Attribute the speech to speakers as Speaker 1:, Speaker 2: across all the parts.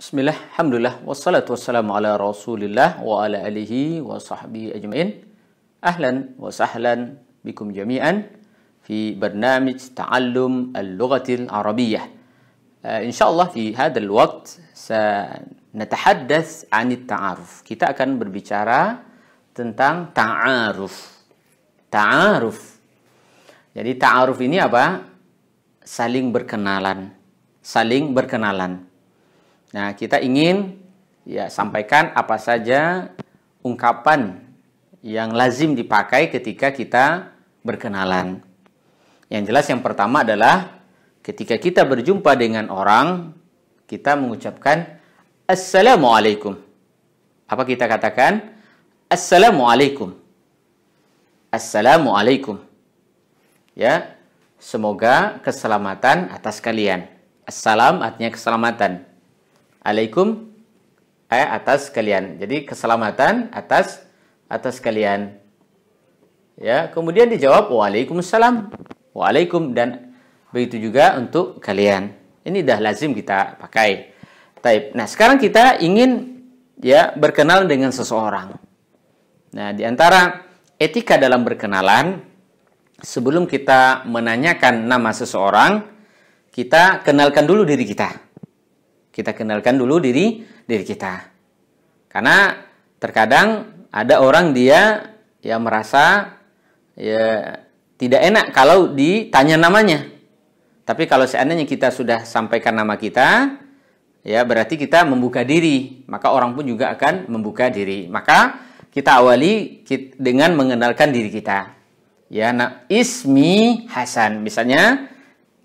Speaker 1: Bismillah, alhamdulillah, wassalatu wassalamu ala rasulillah wa ala alihi wa sahbihi ajma'in. Ahlan wa sahlan bikum jami'an fi barnamij ta'allum al-lughatil arabiyyah. Insyaallah fi hadzal waqt sanatahaddath 'anit ta'aruf. Kita akan berbicara tentang ta'aruf. Ta'aruf. Jadi ta'aruf ini apa? Saling berkenalan. Saling berkenalan. Nah, kita ingin sampaikan apa saja ungkapan yang lazim dipakai ketika kita berkenalan. Yang jelas yang pertama adalah ketika kita berjumpa dengan orang, kita mengucapkan Assalamualaikum. Apa kita katakan? Assalamualaikum. Assalamualaikum. Ya, semoga keselamatan atas kalian. Assalam artinya keselamatan. Alaikum atas kalian. Jadi keselamatan atas kalian. Ya, kemudian dijawab Waalaikumsalam. Waalaikum, dan begitu juga untuk kalian. Ini dah lazim kita pakai. Taib. Nah, sekarang kita ingin berkenalan dengan seseorang. Nah, di antara etika dalam berkenalan, sebelum kita menanyakan nama seseorang, kita kenalkan dulu diri kita. Kita kenalkan dulu diri kita. Karena terkadang ada orang dia merasa tidak enak kalau ditanya namanya. Tapi kalau seandainya kita sudah sampaikan nama kita, berarti kita membuka diri. Maka orang pun juga akan membuka diri. Maka kita awali dengan mengenalkan diri kita. Ismi Hasan. Misalnya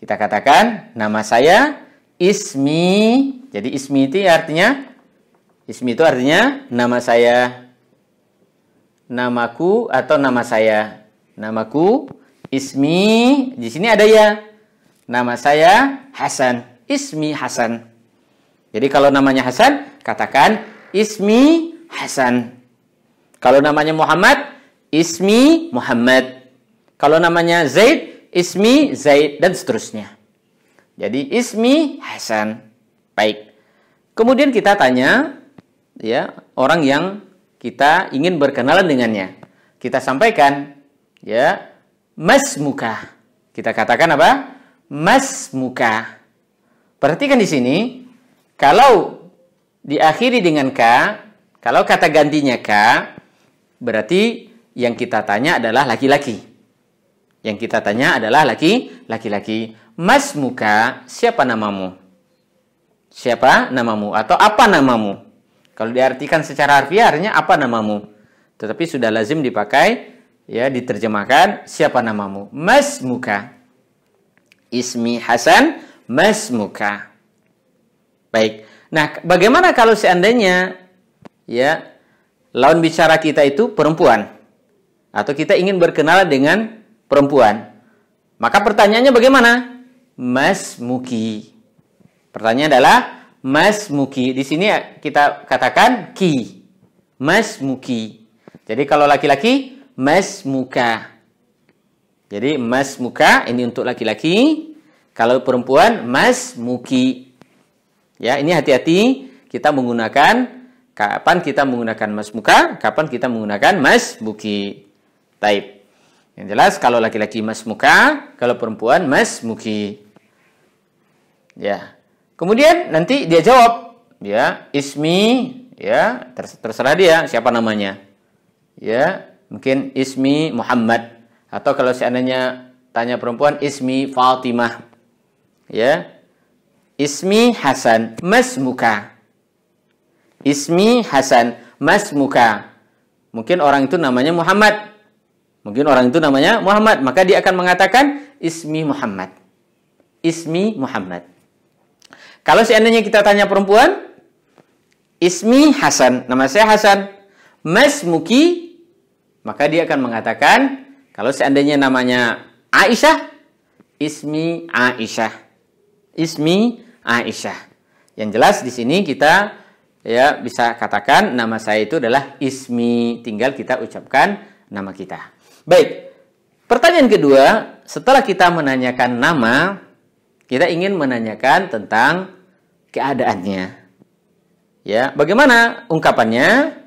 Speaker 1: kita katakan nama saya Ismi. Jadi ismi itu artinya nama saya, namaku atau nama saya. Namaku Ismi. Di sini ada ya. Nama saya Hasan. Ismi Hasan. Jadi kalau namanya Hasan, katakan Ismi Hasan. Kalau namanya Muhammad, Ismi Muhammad. Kalau namanya Zaid, Ismi Zaid, dan seterusnya. Jadi Ismi Hasan. Baik. Kemudian kita tanya orang yang kita ingin berkenalan dengannya. Kita sampaikan Mas Muka. Kita katakan apa? Mas Muka. Perhatikan di sini, kalau diakhiri dengan ka, kalau kata gantinya ka, berarti yang kita tanya adalah laki-laki. Yang kita tanya adalah laki-laki. Mas Muka, siapa namamu? Siapa namamu? Atau apa namamu? Kalau diartikan secara harfiah artinya apa namamu? Tetapi sudah lazim dipakai, diterjemahkan siapa namamu? Mas Muka. Ismi Hasan, Mas Muka. Baik. Nah, bagaimana kalau seandainya lawan bicara kita itu perempuan, atau kita ingin berkenalan dengan perempuan? Maka pertanyaannya bagaimana? Mas Muki. Pertanyaannya adalah Mas Muki. Di sini kita katakan ki. Mas Muki. Jadi kalau laki-laki, Mas Muka. Jadi Mas Muka ini untuk laki-laki. Kalau perempuan, Mas Muki. Ya, ini hati-hati kita menggunakan, kapan kita menggunakan Mas Muka, kapan kita menggunakan Mas Muki. Taib. Yang jelas kalau laki-laki Mas Muka, kalau perempuan Mas Muki. Ya. Kemudian nanti dia jawab, Ismi, terserah dia siapa namanya. Mungkin Ismi Muhammad, atau kalau seandainya tanya perempuan, Ismi Fatimah. Ismi Hasan, Mas Muka. Ismi Hasan, Mas Muka. Mungkin orang itu namanya Muhammad. Maka dia akan mengatakan Ismi Muhammad. Ismi Muhammad. Kalau seandainya kita tanya perempuan, Ismi Hasan, nama saya Hasan. Mas Muki, maka dia akan mengatakan, kalau seandainya namanya Aisyah, Ismi Aisyah. Ismi Aisyah. Yang jelas di sini kita bisa katakan nama saya itu adalah Ismi, tinggal kita ucapkan nama kita. Baik. Pertanyaan kedua, setelah kita menanyakan nama, kita ingin menanyakan tentang keadaannya. Ya, bagaimana ungkapannya?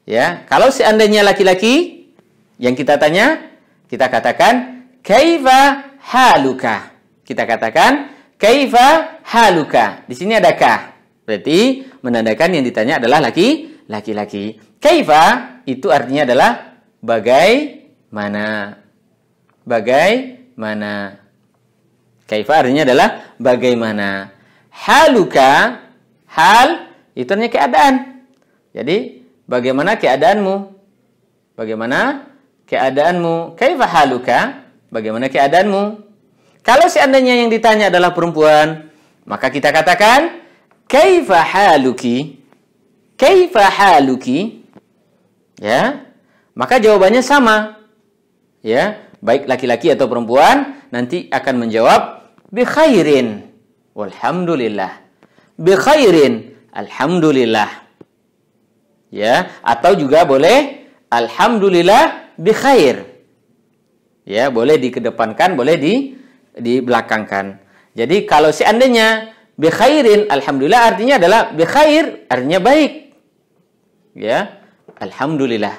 Speaker 1: Ya, kalau seandainya laki-laki yang kita tanya, kita katakan kaifa haluka. Kita katakan kaifa haluka. Di sini ada ka. Berarti menandakan yang ditanya adalah laki-laki. Kaifa itu artinya adalah bagaimana. Bagaimana. Kaifa artinya adalah bagaimana. Haluka, hal itu artinya keadaan. Jadi bagaimana keadaanmu? Bagaimana keadaanmu? Kaifa haluka? Bagaimana keadaanmu? Kalau seandainya yang ditanya adalah perempuan, maka kita katakan kaifa haluki? Kaifa haluki? Ya. Maka jawabannya sama. Ya, baik laki-laki atau perempuan nanti akan menjawab bi khairin. Walhamdulillah. Bi khairin. Alhamdulillah. Ya, atau juga boleh alhamdulillah bi khair. Ya, boleh dikedepankan, boleh dibelakangkan. Jadi kalau seandainya bi khairin, alhamdulillah artinya adalah bi khair, artinya baik. Ya, alhamdulillah.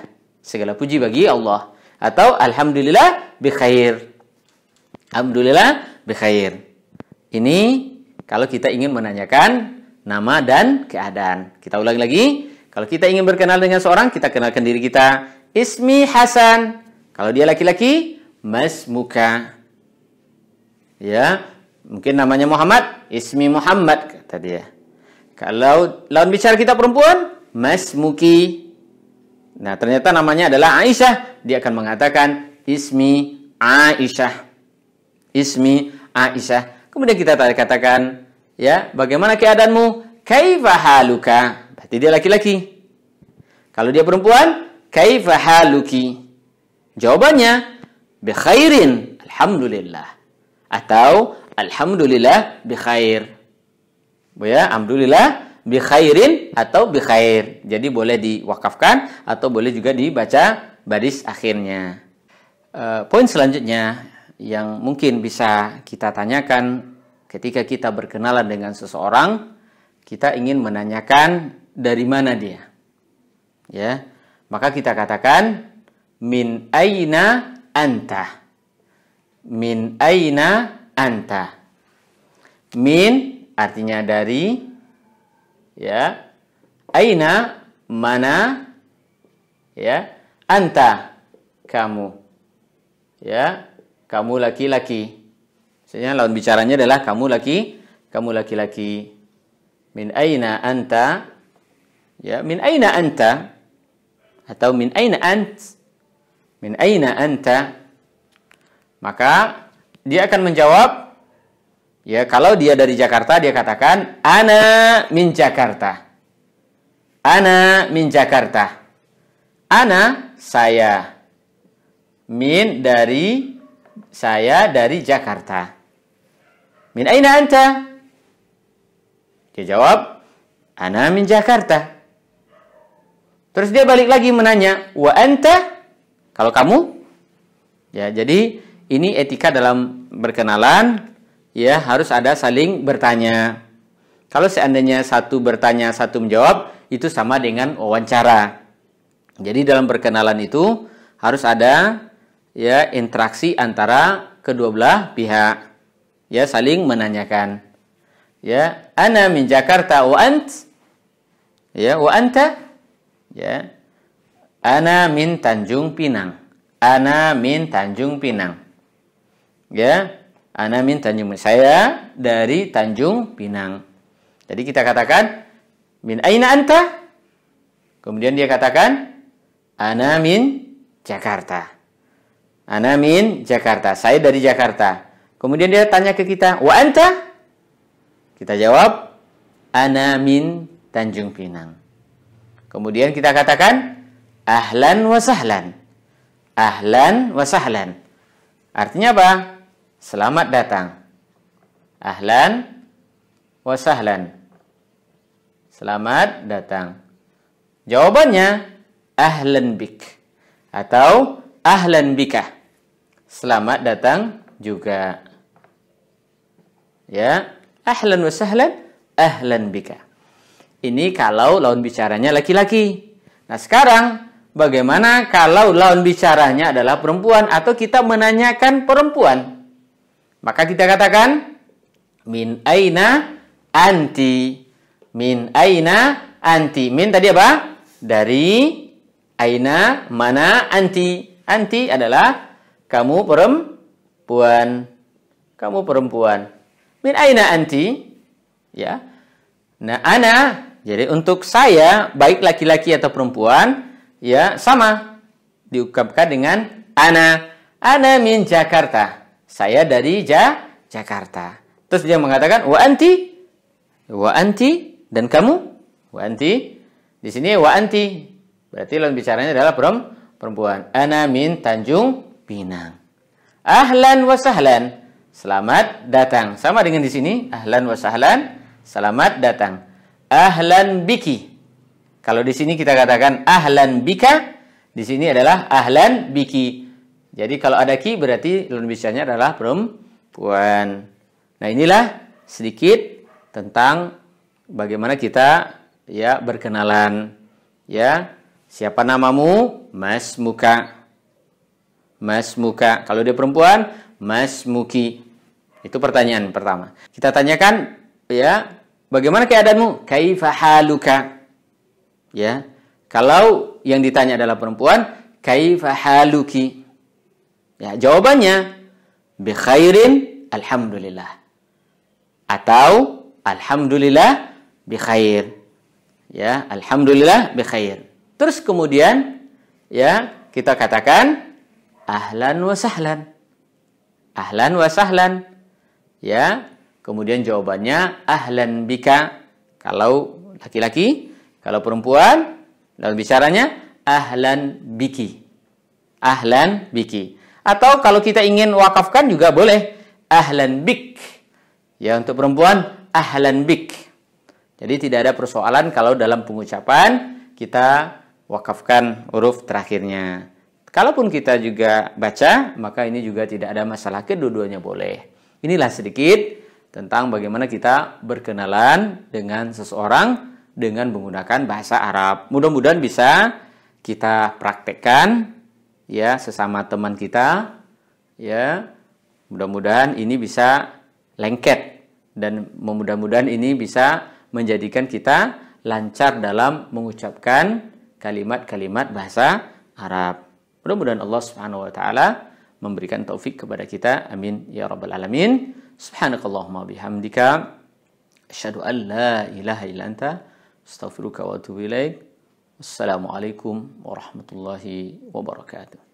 Speaker 1: Segala puji bagi Allah. Atau alhamdulillah bi khair. Alhamdulillah bi khair. Ini kalau kita ingin menanyakan nama dan keadaan. Kita ulangi lagi. Kalau kita ingin berkenal dengan seorang, kita kenalkan diri kita. Ismi Hasan. Kalau dia laki-laki, masmuka. Ya, mungkin namanya Muhammad, ismi Muhammad kata dia. Kalau lawan bicara kita perempuan, masmuki. Nah, ternyata namanya adalah Aisyah, dia akan mengatakan ismi Aisyah. Ismi Aisyah. Kemudian kita katakan, ya, bagaimana keadaanmu? Kaifa haluka? Berarti dia laki-laki. Kalau dia perempuan, kaifa haluki? Jawabannya bi khairin, alhamdulillah. Atau alhamdulillah bi khair. Ya, alhamdulillah bi khairin atau bi khair. Jadi boleh diwakafkan atau boleh juga dibaca baris akhirnya. Poin selanjutnya yang mungkin bisa kita tanyakan ketika kita berkenalan dengan seseorang, kita ingin menanyakan dari mana dia. Ya, maka kita katakan min aina anta. Min aina anta. Min artinya dari, ya. Aina mana, ya. Anta kamu, ya. Kamu laki-laki. Maksudnya lawan bicaranya adalah kamu laki-laki. Min aina anta, ya. Min aina anta atau min aina ant. Min aina anta. Maka dia akan menjawab, ya, kalau dia dari Jakarta dia katakan ana min Jakarta. Ana min Jakarta. Ana saya. Min dari saya dari Jakarta. Min aina anta? Dia jawab ana min Jakarta. Terus dia balik lagi menanya, wa anta? Kalau kamu? Ya, jadi ini etika dalam berkenalan, ya, harus ada saling bertanya. Kalau seandainya satu bertanya, satu menjawab, itu sama dengan wawancara. Jadi dalam berkenalan itu harus ada, ya, interaksi antara kedua belah pihak. Ya, saling menanyakan. Ya, ana min Jakarta wa ant? Ya, wa anta? Ya. Ana min Tanjung Pinang. Ana min Tanjung Pinang. Ya, ana min Tanjung Pinang. Saya dari Tanjung Pinang. Jadi kita katakan min aina anta? Kemudian dia katakan ana min Jakarta. Ana min Jakarta. Saya dari Jakarta. Kemudian dia tanya ke kita, wa anta? Kita jawab ana min Tanjung Pinang. Kemudian kita katakan ahlan wa sahlan. Ahlan wa sahlan. Artinya apa? Selamat datang. Ahlan wa sahlan. Selamat datang. Jawabannya ahlan bik atau ahlan bika. Selamat datang juga. Ya, ahlan wa sahlan, ahlan bika. Ini kalau lawan bicaranya laki-laki. Nah, sekarang bagaimana kalau lawan bicaranya adalah perempuan atau kita menanyakan perempuan? Maka kita katakan min aina anti. Min aina anti. Min tadi apa? Dari aina, mana, anti. Anti adalah kamu perempuan. Kamu perempuan. Min aina anti? Ya. Nah, ana, jadi untuk saya, baik laki-laki atau perempuan, ya sama. Diungkapkan dengan ana. Ana min Jakarta. Saya dari Jakarta. Terus dia mengatakan, wa anti? Wa anti? Dan kamu? Wa anti? Di sini wa anti. Berarti lawan bicaranya adalah perempuan. Ana min Tanjung Pinang. Ahlan wa sahlan. Selamat datang. Sama dengan di sini. Ahlan wa sahlan. Selamat datang. Ahlan biki. Kalau di sini kita katakan ahlan bika. Di sini adalah ahlan biki. Jadi kalau ada ki berarti lawan bicaranya adalah perempuan. Nah, inilah sedikit tentang bagaimana kita ya berkenalan. Ya, siapa namamu? Mas Muka. Mas Muka. Kalau dia perempuan, Mas Muki. Itu pertanyaan pertama. Kita tanyakan, ya, bagaimana keadaanmu? Kaifa haluka? Ya. Kalau yang ditanya adalah perempuan, kaifa haluki? Ya, jawabannya bi khairin, alhamdulillah. Atau alhamdulillah bi khair. Ya, alhamdulillah bi khair. Terus kemudian ya, kita katakan ahlan wa sahlan. Ahlan wa sahlan. Ya, kemudian jawabannya ahlan bika kalau laki-laki, kalau perempuan dalam bicaranya ahlan biki. Ahlan biki. Atau kalau kita ingin wakafkan juga boleh ahlan bik. Ya, untuk perempuan ahlan bik. Jadi tidak ada persoalan kalau dalam pengucapan kita wakafkan huruf terakhirnya. Kalaupun kita juga baca, maka ini juga tidak ada masalah, kedua-duanya boleh. Inilah sedikit tentang bagaimana kita berkenalan dengan seseorang dengan menggunakan bahasa Arab. Mudah-mudahan bisa kita praktekkan ya sesama teman kita. Ya, mudah-mudahan ini bisa lengket dan mudah-mudahan ini bisa menjadikan kita lancar dalam mengucapkan kalimat-kalimat bahasa Arab. Mudah-mudahan Allah Subhanahu wa taala memberikan taufik kepada kita. Amin ya rabbal alamin. Subhanakallahumma bihamdika asyhadu an la ilaha illa anta astaghfiruka wa atubu ilaik. Wassalamualaikum warahmatullahi wabarakatuh.